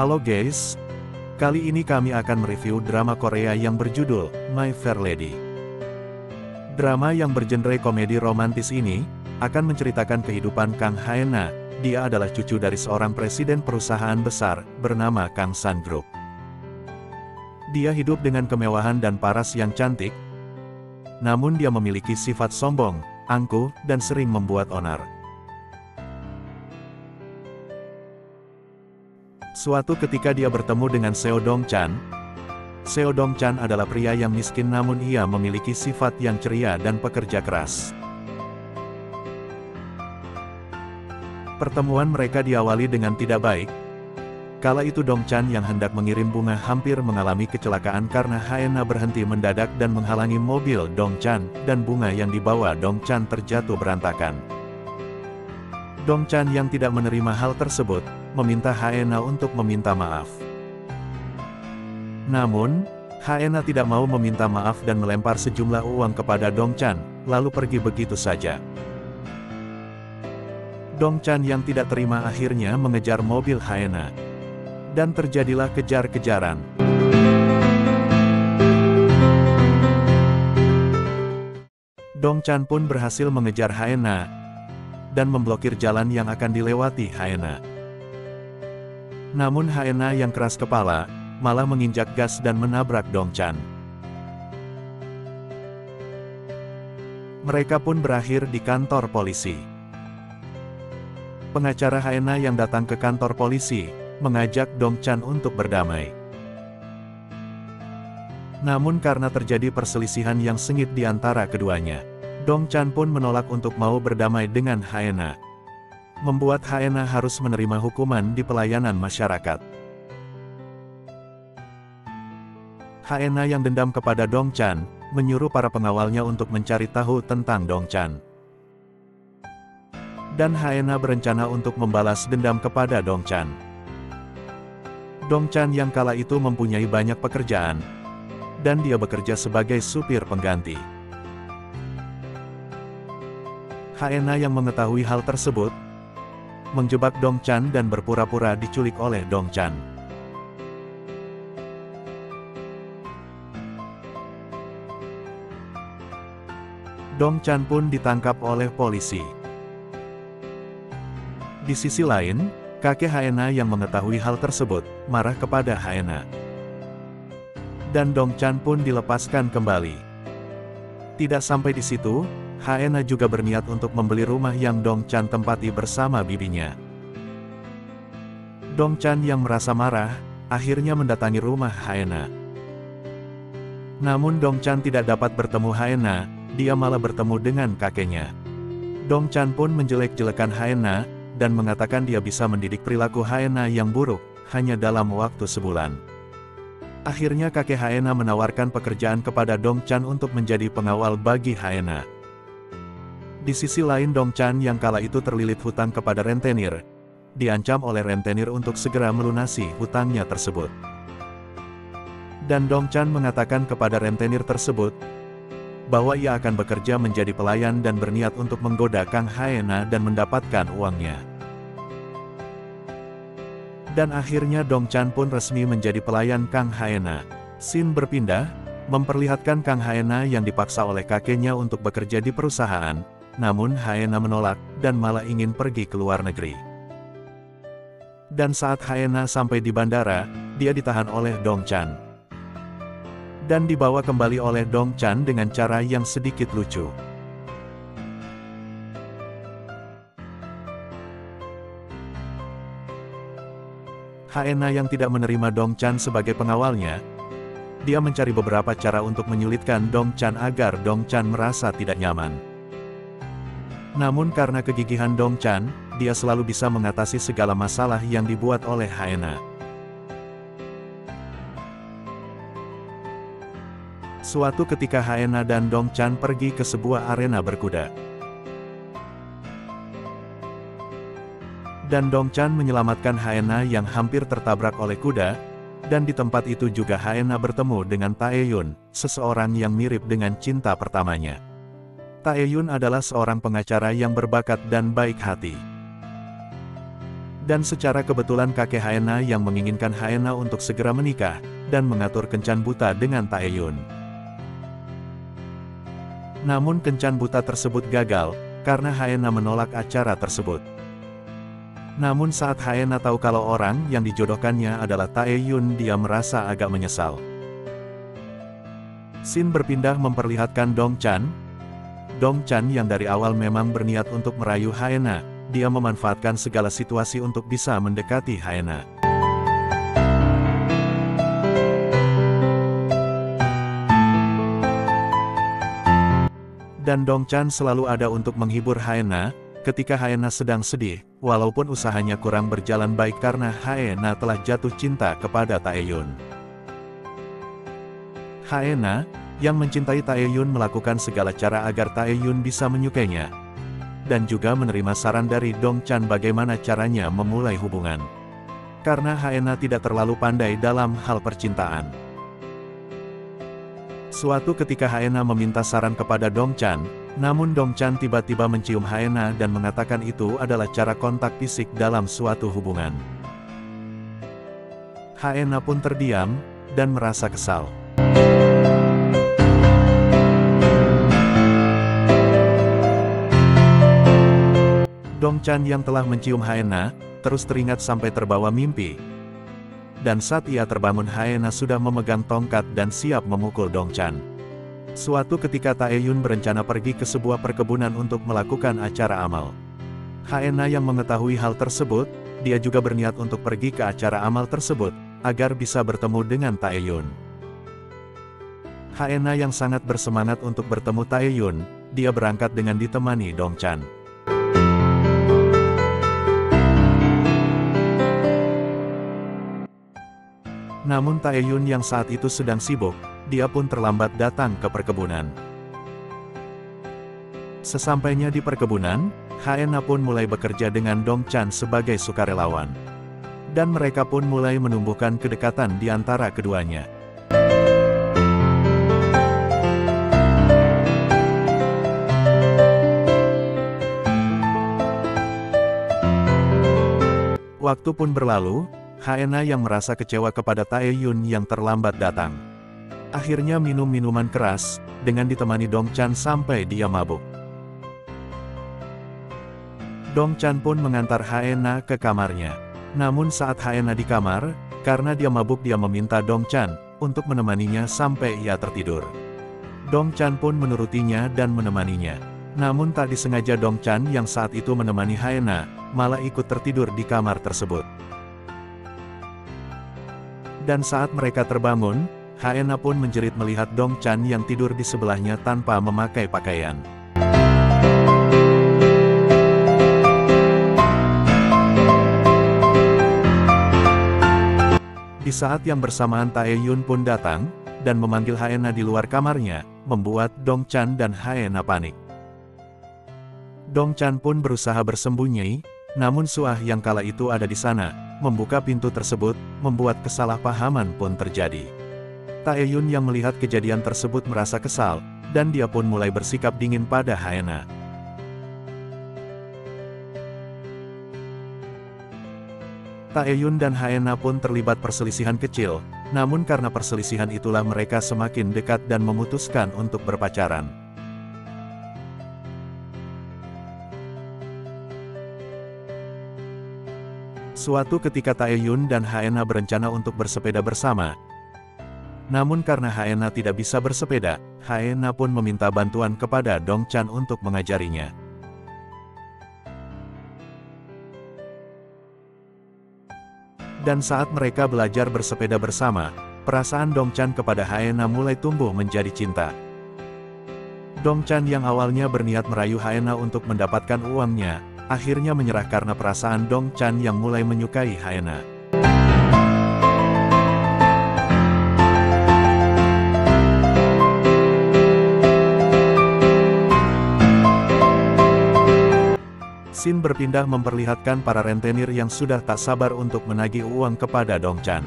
Halo guys, kali ini kami akan mereview drama Korea yang berjudul My Fair Lady. Drama yang bergenre komedi romantis ini akan menceritakan kehidupan Kang Hae-na. Dia adalah cucu dari seorang presiden perusahaan besar bernama Kang San Group. Dia hidup dengan kemewahan dan paras yang cantik, namun dia memiliki sifat sombong, angkuh, dan sering membuat onar. Suatu ketika dia bertemu dengan Seo Dong-chan. Seo Dong-chan adalah pria yang miskin namun ia memiliki sifat yang ceria dan pekerja keras. Pertemuan mereka diawali dengan tidak baik. Kala itu Dong-chan yang hendak mengirim bunga hampir mengalami kecelakaan karena Hae-na berhenti mendadak dan menghalangi mobil Dong-chan, dan bunga yang dibawa Dong-chan terjatuh berantakan. Dong-chan yang tidak menerima hal tersebut, meminta Hae-na untuk meminta maaf. Namun, Hae-na tidak mau meminta maaf dan melempar sejumlah uang kepada Dong-chan, lalu pergi begitu saja. Dong-chan yang tidak terima akhirnya mengejar mobil Hae-na. Dan terjadilah kejar-kejaran. Dong-chan pun berhasil mengejar Hae-na dan memblokir jalan yang akan dilewati Hae-na. Namun Hae-na yang keras kepala, malah menginjak gas dan menabrak Dong-chan. Mereka pun berakhir di kantor polisi. Pengacara Hae-na yang datang ke kantor polisi, mengajak Dong-chan untuk berdamai. Namun karena terjadi perselisihan yang sengit di antara keduanya, Dong-chan pun menolak untuk mau berdamai dengan Hae-na. Membuat Hae-na harus menerima hukuman di pelayanan masyarakat. Hae-na yang dendam kepada Dong-chan, menyuruh para pengawalnya untuk mencari tahu tentang Dong-chan. Dan Hae-na berencana untuk membalas dendam kepada Dong-chan. Dong-chan yang kala itu mempunyai banyak pekerjaan, dan dia bekerja sebagai supir pengganti. Hae-na yang mengetahui hal tersebut, menjebak Dong-chan dan berpura-pura diculik oleh Dong-chan. Dong-chan pun ditangkap oleh polisi. Di sisi lain, kakek Hae-na yang mengetahui hal tersebut, marah kepada Hae-na. Dan Dong-chan pun dilepaskan kembali. Tidak sampai di situ, Hae-na juga berniat untuk membeli rumah yang Dong-chan tempati bersama bibinya. Dong-chan yang merasa marah, akhirnya mendatangi rumah Hae-na. Namun Dong-chan tidak dapat bertemu Hae-na, dia malah bertemu dengan kakeknya. Dong-chan pun menjelek-jelekan Hae-na, dan mengatakan dia bisa mendidik perilaku Hae-na yang buruk, hanya dalam waktu sebulan. Akhirnya kakek Hae-na menawarkan pekerjaan kepada Dong-chan untuk menjadi pengawal bagi Hae-na. Di sisi lain Dong-chan yang kala itu terlilit hutang kepada rentenir, diancam oleh rentenir untuk segera melunasi hutangnya tersebut. Dan Dong-chan mengatakan kepada rentenir tersebut, bahwa ia akan bekerja menjadi pelayan dan berniat untuk menggoda Kang Hae-na dan mendapatkan uangnya. Dan akhirnya Dong-chan pun resmi menjadi pelayan Kang Hae-na. Scene berpindah, memperlihatkan Kang Hae-na yang dipaksa oleh kakeknya untuk bekerja di perusahaan, namun Hae-na menolak, dan malah ingin pergi ke luar negeri. Dan saat Hae-na sampai di bandara, dia ditahan oleh Dong-chan. Dan dibawa kembali oleh Dong-chan dengan cara yang sedikit lucu. Hae-na yang tidak menerima Dong-chan sebagai pengawalnya, dia mencari beberapa cara untuk menyulitkan Dong-chan agar Dong-chan merasa tidak nyaman. Namun karena kegigihan Dong-chan, dia selalu bisa mengatasi segala masalah yang dibuat oleh Hae-na. Suatu ketika Hae-na dan Dong-chan pergi ke sebuah arena berkuda. Dan Dong-chan menyelamatkan Hae-na yang hampir tertabrak oleh kuda, dan di tempat itu juga Hae-na bertemu dengan Tae-yun, seseorang yang mirip dengan cinta pertamanya. Tae-yun adalah seorang pengacara yang berbakat dan baik hati. Dan secara kebetulan kakek Haena yang menginginkan Haena untuk segera menikah, dan mengatur kencan buta dengan Taeyun. Namun kencan buta tersebut gagal, karena Haena menolak acara tersebut. Namun saat Haena tahu kalau orang yang dijodohkannya adalah Taeyun, dia merasa agak menyesal. Scene berpindah memperlihatkan Dong Chan. Dong Chan yang dari awal memang berniat untuk merayu Haena, dia memanfaatkan segala situasi untuk bisa mendekati Haena. Dan Dong Chan selalu ada untuk menghibur Haena, ketika Haena sedang sedih, walaupun usahanya kurang berjalan baik karena Haena telah jatuh cinta kepada Taeyun. Haena, yang mencintai Taeyun melakukan segala cara agar Taeyun bisa menyukainya. Dan juga menerima saran dari Dong Chan bagaimana caranya memulai hubungan. Karena Haena tidak terlalu pandai dalam hal percintaan. Suatu ketika Haena meminta saran kepada Dong Chan, namun Dong Chan tiba-tiba mencium Haena dan mengatakan itu adalah cara kontak fisik dalam suatu hubungan. Haena pun terdiam, dan merasa kesal. Dong Chan yang telah mencium Haena, terus teringat sampai terbawa mimpi. Dan saat ia terbangun Haena sudah memegang tongkat dan siap memukul Dong Chan. Suatu ketika Taeyun berencana pergi ke sebuah perkebunan untuk melakukan acara amal. Haena yang mengetahui hal tersebut, dia juga berniat untuk pergi ke acara amal tersebut, agar bisa bertemu dengan Taeyun. Haena yang sangat bersemangat untuk bertemu Taeyun, dia berangkat dengan ditemani Dong Chan. Namun Taeyun yang saat itu sedang sibuk, dia pun terlambat datang ke perkebunan. Sesampainya di perkebunan, Haena pun mulai bekerja dengan Dong Chan sebagai sukarelawan. Dan mereka pun mulai menumbuhkan kedekatan di antara keduanya. Waktu pun berlalu, Haena yang merasa kecewa kepada Taeyun yang terlambat datang. Akhirnya minum minuman keras, dengan ditemani Dong Chan sampai dia mabuk. Dong Chan pun mengantar Haena ke kamarnya. Namun saat Haena di kamar, karena dia mabuk dia meminta Dong Chan untuk menemaninya sampai ia tertidur. Dong Chan pun menurutinya dan menemaninya. Namun tak disengaja Dong Chan yang saat itu menemani Haena, malah ikut tertidur di kamar tersebut. Dan saat mereka terbangun, Haena pun menjerit melihat Dong Chan yang tidur di sebelahnya tanpa memakai pakaian. Di saat yang bersamaan Taeyun pun datang, dan memanggil Haena di luar kamarnya, membuat Dong Chan dan Haena panik. Dong Chan pun berusaha bersembunyi, namun Suah yang kala itu ada di sana, membuka pintu tersebut, membuat kesalahpahaman pun terjadi. Taeyun yang melihat kejadian tersebut merasa kesal, dan dia pun mulai bersikap dingin pada Haena. Taeyun dan Haena pun terlibat perselisihan kecil, namun karena perselisihan itulah mereka semakin dekat dan memutuskan untuk berpacaran. Suatu ketika Taeyun dan Haena berencana untuk bersepeda bersama. Namun karena Haena tidak bisa bersepeda, Haena pun meminta bantuan kepada Dong Chan untuk mengajarinya. Dan saat mereka belajar bersepeda bersama, perasaan Dong Chan kepada Haena mulai tumbuh menjadi cinta. Dong Chan yang awalnya berniat merayu Haena untuk mendapatkan uangnya, akhirnya menyerah karena perasaan Dong Chan yang mulai menyukai Haena. Scene berpindah memperlihatkan para rentenir yang sudah tak sabar untuk menagih uang kepada Dong Chan.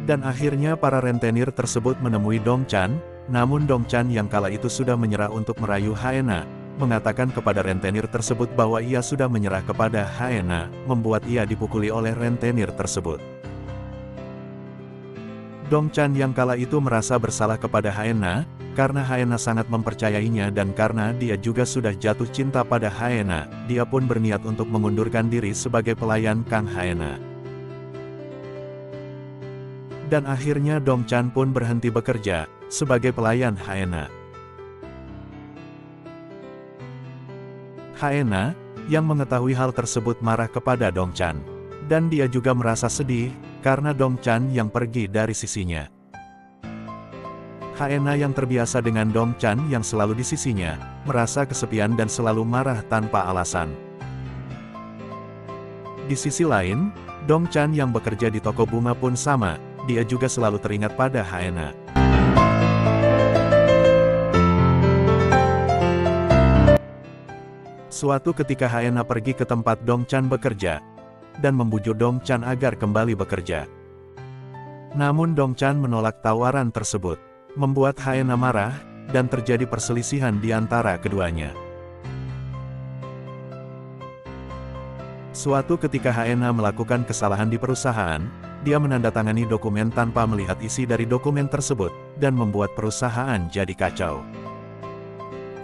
Dan akhirnya para rentenir tersebut menemui Dong Chan, namun Dong Chan yang kala itu sudah menyerah untuk merayu Haena, mengatakan kepada rentenir tersebut bahwa ia sudah menyerah kepada Haena, membuat ia dipukuli oleh rentenir tersebut. Dong Chan yang kala itu merasa bersalah kepada Haena, karena Haena sangat mempercayainya dan karena dia juga sudah jatuh cinta pada Haena, dia pun berniat untuk mengundurkan diri sebagai pelayan Kang Haena. Dan akhirnya Dong Chan pun berhenti bekerja sebagai pelayan Haena. Haena, yang mengetahui hal tersebut marah kepada Dong Chan. Dan dia juga merasa sedih, karena Dong Chan yang pergi dari sisinya. Haena yang terbiasa dengan Dong Chan yang selalu di sisinya, merasa kesepian dan selalu marah tanpa alasan. Di sisi lain, Dong Chan yang bekerja di toko bunga pun sama, dia juga selalu teringat pada Haena. Suatu ketika Haena pergi ke tempat Dong Chan bekerja, dan membujuk Dong Chan agar kembali bekerja. Namun Dong Chan menolak tawaran tersebut, membuat Haena marah, dan terjadi perselisihan di antara keduanya. Suatu ketika Haena melakukan kesalahan di perusahaan, dia menandatangani dokumen tanpa melihat isi dari dokumen tersebut, dan membuat perusahaan jadi kacau.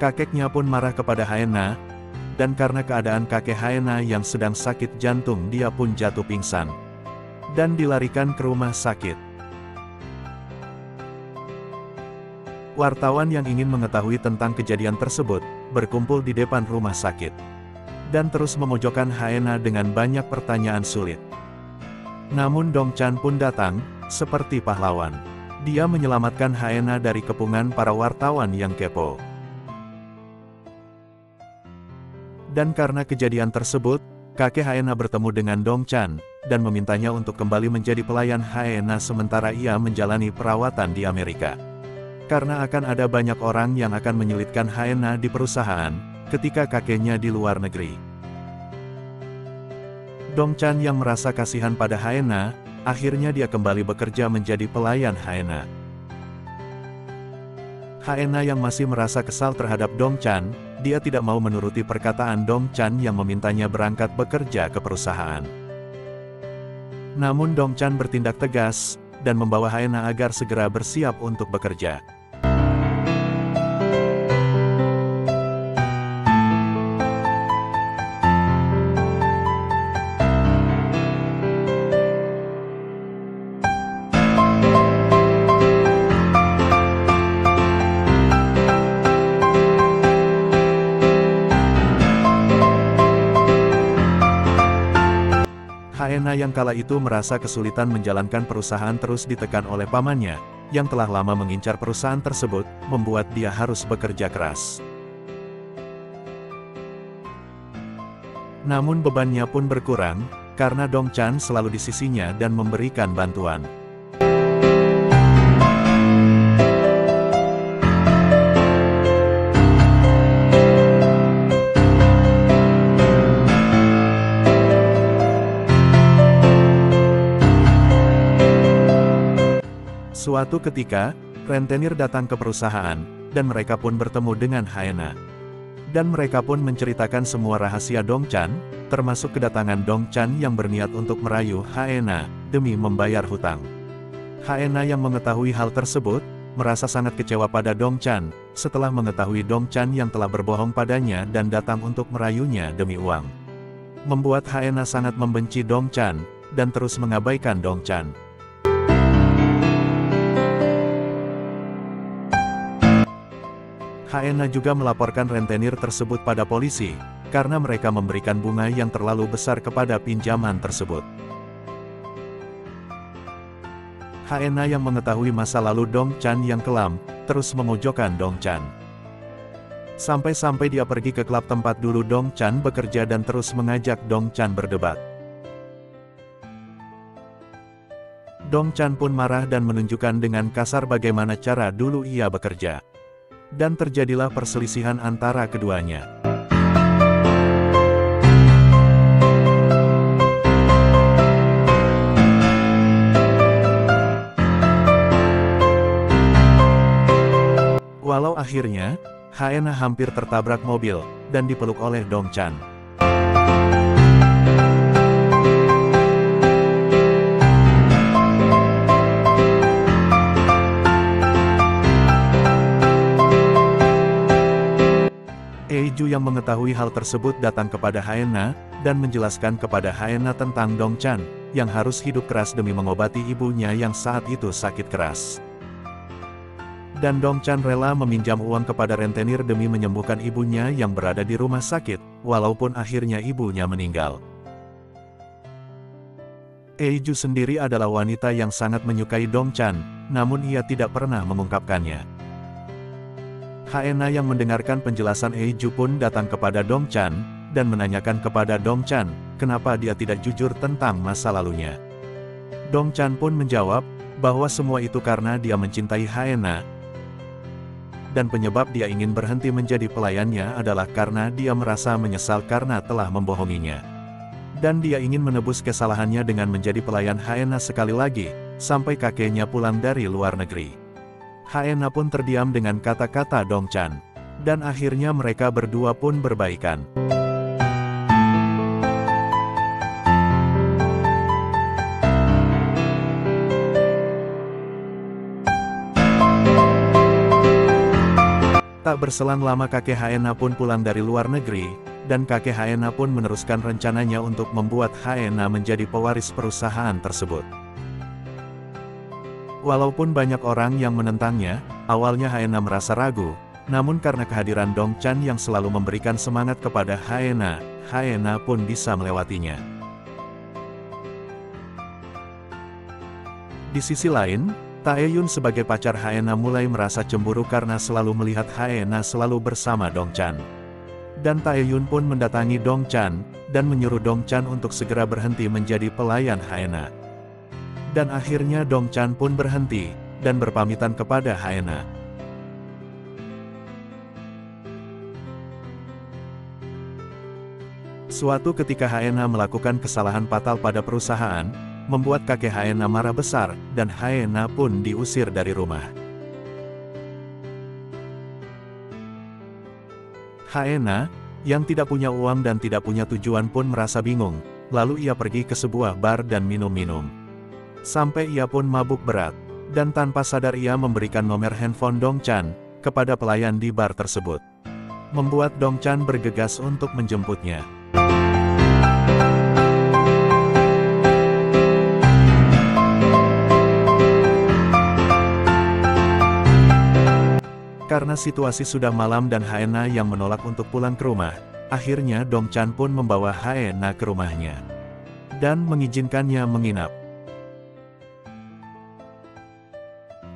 Kakeknya pun marah kepada Haena, dan karena keadaan kakek Haena yang sedang sakit jantung dia pun jatuh pingsan, dan dilarikan ke rumah sakit. Wartawan yang ingin mengetahui tentang kejadian tersebut, berkumpul di depan rumah sakit, dan terus memojokkan Haena dengan banyak pertanyaan sulit. Namun Dong Chan pun datang, seperti pahlawan. Dia menyelamatkan Haena dari kepungan para wartawan yang kepo. Dan karena kejadian tersebut, kakek Haena bertemu dengan Dong Chan, dan memintanya untuk kembali menjadi pelayan Haena sementara ia menjalani perawatan di Amerika. Karena akan ada banyak orang yang akan menyulitkan Haena di perusahaan, ketika kakeknya di luar negeri. Dong Chan yang merasa kasihan pada Haena, akhirnya dia kembali bekerja menjadi pelayan Haena. Haena yang masih merasa kesal terhadap Dong Chan, dia tidak mau menuruti perkataan Dong Chan yang memintanya berangkat bekerja ke perusahaan. Namun Dong Chan bertindak tegas, dan membawa Haena agar segera bersiap untuk bekerja. Haena yang kala itu merasa kesulitan menjalankan perusahaan terus ditekan oleh pamannya, yang telah lama mengincar perusahaan tersebut, membuat dia harus bekerja keras. Namun bebannya pun berkurang, karena Dong Chan selalu di sisinya dan memberikan bantuan. Suatu ketika, rentenir datang ke perusahaan, dan mereka pun bertemu dengan Haena. Dan mereka pun menceritakan semua rahasia Dong Chan, termasuk kedatangan Dong Chan yang berniat untuk merayu Haena, demi membayar hutang. Haena yang mengetahui hal tersebut, merasa sangat kecewa pada Dong Chan, setelah mengetahui Dong Chan yang telah berbohong padanya dan datang untuk merayunya demi uang. Membuat Haena sangat membenci Dong Chan, dan terus mengabaikan Dong Chan. Haena juga melaporkan rentenir tersebut pada polisi, karena mereka memberikan bunga yang terlalu besar kepada pinjaman tersebut. Haena yang mengetahui masa lalu Dong Chan yang kelam, terus memojokkan Dong Chan. Sampai-sampai dia pergi ke klub tempat dulu Dong Chan bekerja dan terus mengajak Dong Chan berdebat. Dong Chan pun marah dan menunjukkan dengan kasar bagaimana cara dulu ia bekerja. Dan terjadilah perselisihan antara keduanya. Walau akhirnya, Haena hampir tertabrak mobil, dan dipeluk oleh Dongchan. Eiju yang mengetahui hal tersebut datang kepada Haena, dan menjelaskan kepada Haena tentang Dongchan, yang harus hidup keras demi mengobati ibunya yang saat itu sakit keras. Dan Dongchan rela meminjam uang kepada rentenir demi menyembuhkan ibunya yang berada di rumah sakit, walaupun akhirnya ibunya meninggal. Eiju sendiri adalah wanita yang sangat menyukai Dongchan, namun ia tidak pernah mengungkapkannya. Haena yang mendengarkan penjelasan Eiju pun datang kepada Dongchan, dan menanyakan kepada Dongchan, kenapa dia tidak jujur tentang masa lalunya. Dongchan pun menjawab, bahwa semua itu karena dia mencintai Haena, dan penyebab dia ingin berhenti menjadi pelayannya adalah karena dia merasa menyesal karena telah membohonginya. Dan dia ingin menebus kesalahannya dengan menjadi pelayan Haena sekali lagi, sampai kakeknya pulang dari luar negeri. Haena pun terdiam dengan kata-kata Dongchan. Dan akhirnya mereka berdua pun berbaikan. Tak berselang lama kakek Haena pun pulang dari luar negeri, dan kakek Haena pun meneruskan rencananya untuk membuat Haena menjadi pewaris perusahaan tersebut. Walaupun banyak orang yang menentangnya, awalnya Haena merasa ragu, namun karena kehadiran Dongchan yang selalu memberikan semangat kepada Haena, Haena pun bisa melewatinya. Di sisi lain, Taeyun sebagai pacar Haena mulai merasa cemburu karena selalu melihat Haena selalu bersama Dongchan. Dan Taeyun pun mendatangi Dongchan, dan menyuruh Dongchan untuk segera berhenti menjadi pelayan Haena. Dan akhirnya Dongchan pun berhenti, dan berpamitan kepada Haena. Suatu ketika Haena melakukan kesalahan fatal pada perusahaan, membuat kakek Haena marah besar, dan Haena pun diusir dari rumah. Haena, yang tidak punya uang dan tidak punya tujuan pun merasa bingung, lalu ia pergi ke sebuah bar dan minum-minum. Sampai ia pun mabuk berat, dan tanpa sadar ia memberikan nomor handphone Dongchan kepada pelayan di bar tersebut. Membuat Dongchan bergegas untuk menjemputnya. Karena situasi sudah malam dan Haena yang menolak untuk pulang ke rumah, akhirnya Dongchan pun membawa Haena ke rumahnya. Dan mengizinkannya menginap.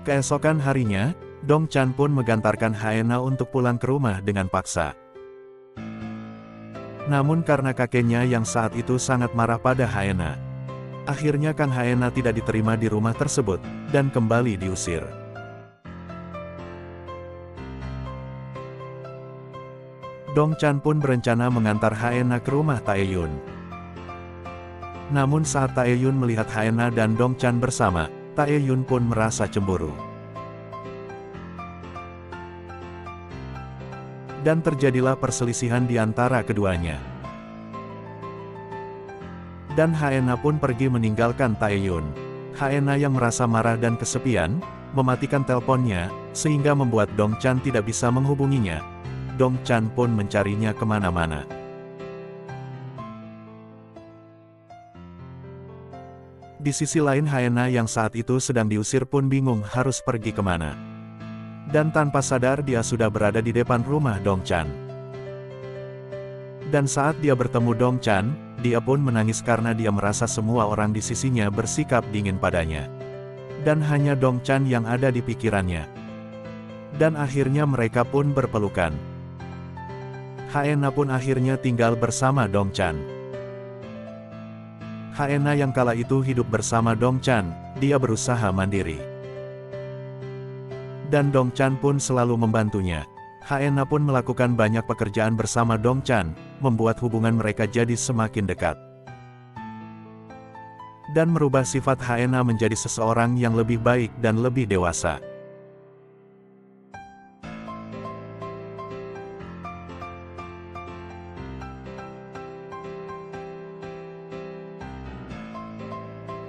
Keesokan harinya, Dongchan pun menggantarkan Haena untuk pulang ke rumah dengan paksa. Namun karena kakeknya yang saat itu sangat marah pada Haena, akhirnya Kang Haena tidak diterima di rumah tersebut, dan kembali diusir. Dongchan pun berencana mengantar Haena ke rumah Taeyun. Namun saat Taeyun melihat Haena dan Dongchan bersama, Taeyun pun merasa cemburu. Dan terjadilah perselisihan di antara keduanya. Dan Haena pun pergi meninggalkan Taeyun. Haena yang merasa marah dan kesepian, mematikan teleponnya, sehingga membuat Dongchan tidak bisa menghubunginya. Dongchan pun mencarinya kemana-mana. Di sisi lain Haena yang saat itu sedang diusir pun bingung harus pergi kemana. Dan tanpa sadar dia sudah berada di depan rumah Dongchan. Dan saat dia bertemu Dongchan, dia pun menangis karena dia merasa semua orang di sisinya bersikap dingin padanya. Dan hanya Dongchan yang ada di pikirannya. Dan akhirnya mereka pun berpelukan. Haena pun akhirnya tinggal bersama Dongchan. Haena yang kala itu hidup bersama Dongchan, dia berusaha mandiri. Dan Dongchan pun selalu membantunya. Haena pun melakukan banyak pekerjaan bersama Dongchan, membuat hubungan mereka jadi semakin dekat. Dan merubah sifat Haena menjadi seseorang yang lebih baik dan lebih dewasa.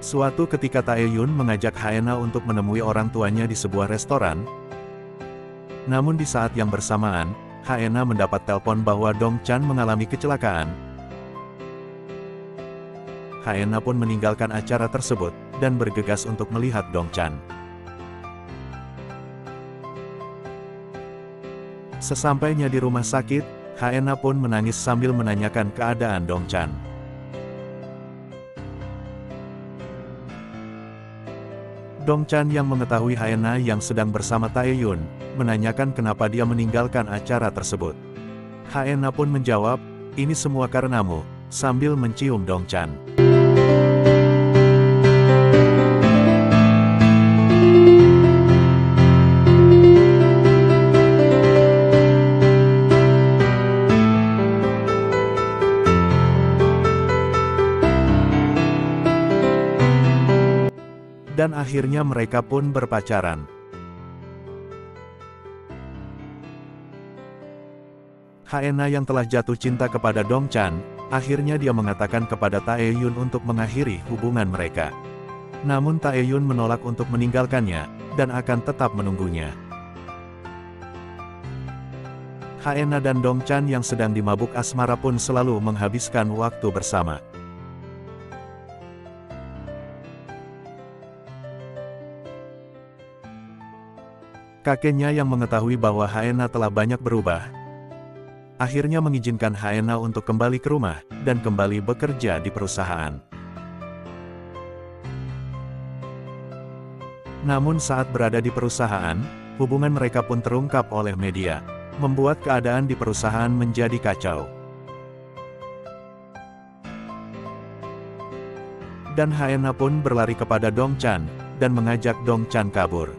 Suatu ketika Taeyun mengajak Haena untuk menemui orang tuanya di sebuah restoran. Namun di saat yang bersamaan, Haena mendapat telepon bahwa Dongchan mengalami kecelakaan. Haena pun meninggalkan acara tersebut, dan bergegas untuk melihat Dongchan. Sesampainya di rumah sakit, Haena pun menangis sambil menanyakan keadaan Dongchan. Dongchan yang mengetahui Haena yang sedang bersama Taeyun, menanyakan kenapa dia meninggalkan acara tersebut. Haena pun menjawab, "Ini semua karenamu," sambil mencium Dongchan. Dan akhirnya mereka pun berpacaran. Haena yang telah jatuh cinta kepada Dongchan, akhirnya dia mengatakan kepada Taeyun untuk mengakhiri hubungan mereka. Namun Taeyun menolak untuk meninggalkannya, dan akan tetap menunggunya. Haena dan Dongchan yang sedang dimabuk asmara pun selalu menghabiskan waktu bersama. Kakeknya yang mengetahui bahwa Haena telah banyak berubah, akhirnya mengizinkan Haena untuk kembali ke rumah, dan kembali bekerja di perusahaan. Namun saat berada di perusahaan, hubungan mereka pun terungkap oleh media, membuat keadaan di perusahaan menjadi kacau. Dan Haena pun berlari kepada Dongchan, dan mengajak Dongchan kabur.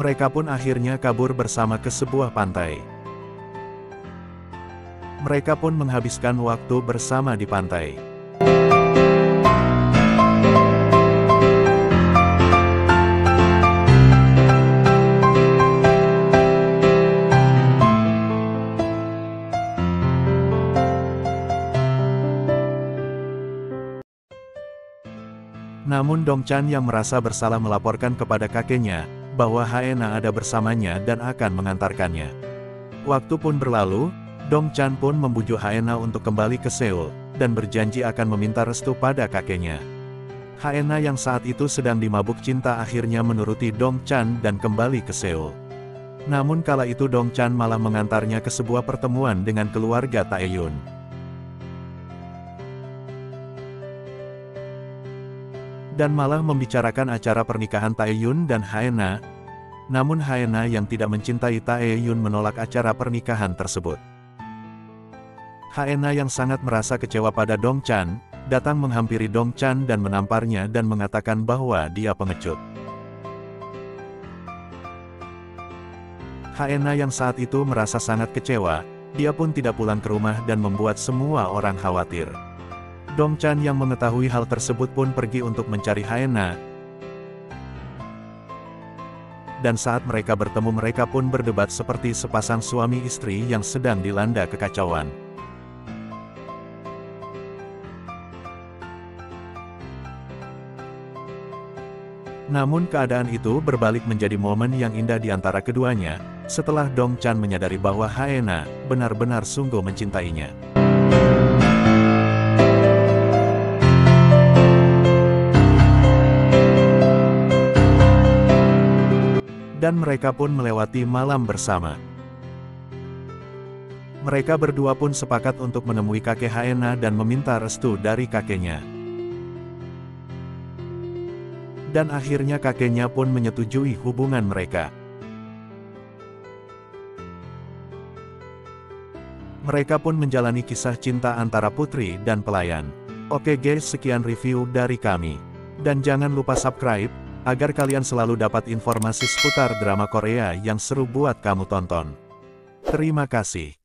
Mereka pun akhirnya kabur bersama ke sebuah pantai. Mereka pun menghabiskan waktu bersama di pantai. Namun Dongchan yang merasa bersalah melaporkan kepada kakeknya, bahwa Haena ada bersamanya dan akan mengantarkannya. Waktu pun berlalu, Dongchan pun membujuk Haena untuk kembali ke Seoul, dan berjanji akan meminta restu pada kakeknya. Haena yang saat itu sedang dimabuk cinta akhirnya menuruti Dongchan dan kembali ke Seoul. Namun kala itu Dongchan malah mengantarnya ke sebuah pertemuan dengan keluarga Taeyun. Dan malah membicarakan acara pernikahan Taeyun dan Haena. Namun Haena yang tidak mencintai Taeyun menolak acara pernikahan tersebut. Haena yang sangat merasa kecewa pada Dongchan, datang menghampiri Dongchan dan menamparnya dan mengatakan bahwa dia pengecut. Haena yang saat itu merasa sangat kecewa, dia pun tidak pulang ke rumah dan membuat semua orang khawatir. Dongchan yang mengetahui hal tersebut pun pergi untuk mencari Haena. Dan saat mereka bertemu mereka pun berdebat seperti sepasang suami istri yang sedang dilanda kekacauan. Namun keadaan itu berbalik menjadi momen yang indah di antara keduanya, setelah Dongchan menyadari bahwa Haena benar-benar sungguh mencintainya. Dan mereka pun melewati malam bersama. Mereka berdua pun sepakat untuk menemui kakek Haena dan meminta restu dari kakeknya. Dan akhirnya kakeknya pun menyetujui hubungan mereka. Mereka pun menjalani kisah cinta antara putri dan pelayan. Oke guys, sekian review dari kami. Dan jangan lupa subscribe, agar kalian selalu dapat informasi seputar drama Korea yang seru buat kamu tonton. Terima kasih.